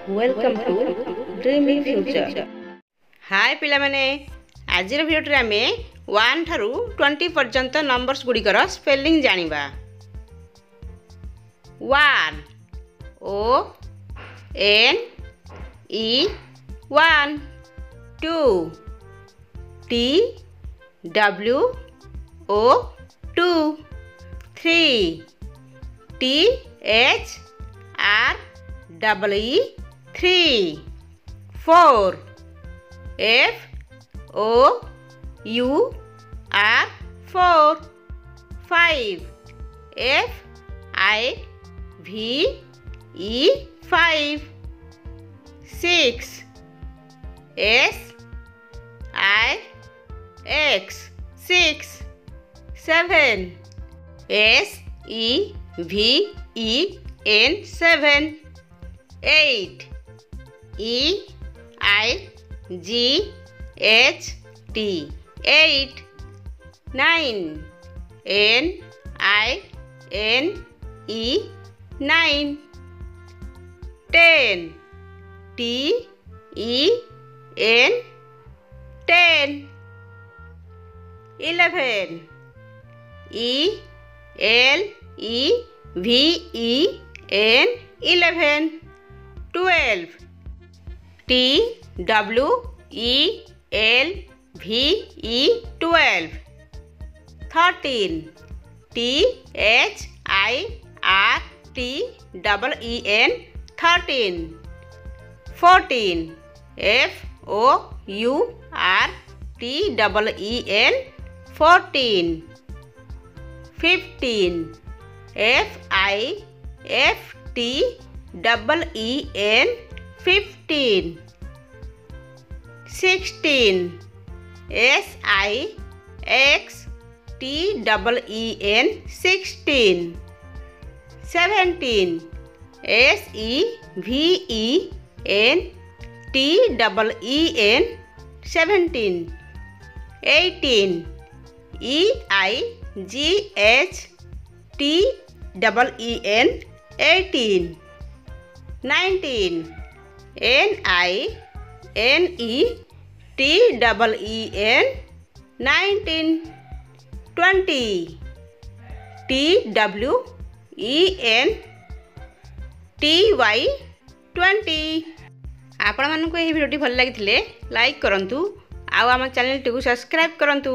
Welcome to dreamy future. Hi पिला माने, आजिर भिडियोटे आमे 1 ठारू 20 पर्यंत नंबर्स गुड़िकर स्पेलिंग जानिबा। 1 O N E 1 2 T W O 2 3 T H R E 3 4 F O U R 4 5 F I V E 5 6 S I X 6 7 S E V E N 7 8 E I G H T 8 9 N I N E 9 10 T E N 10 11 E L E V E N 11 12 T W E L V E 12 13 T H I R T E N 13 14 F O U R T E N 14 15 F I F T E N 15 16 S I X T E N 16 17 S E V E N T E N 17 18 E I G H T E N 18 19 N I N E T E N 19 20 T W E N T Y 20। आपण मानक यह भिडियोटी भल लगी like करंतु आउ आम channel T subscribe करंतु।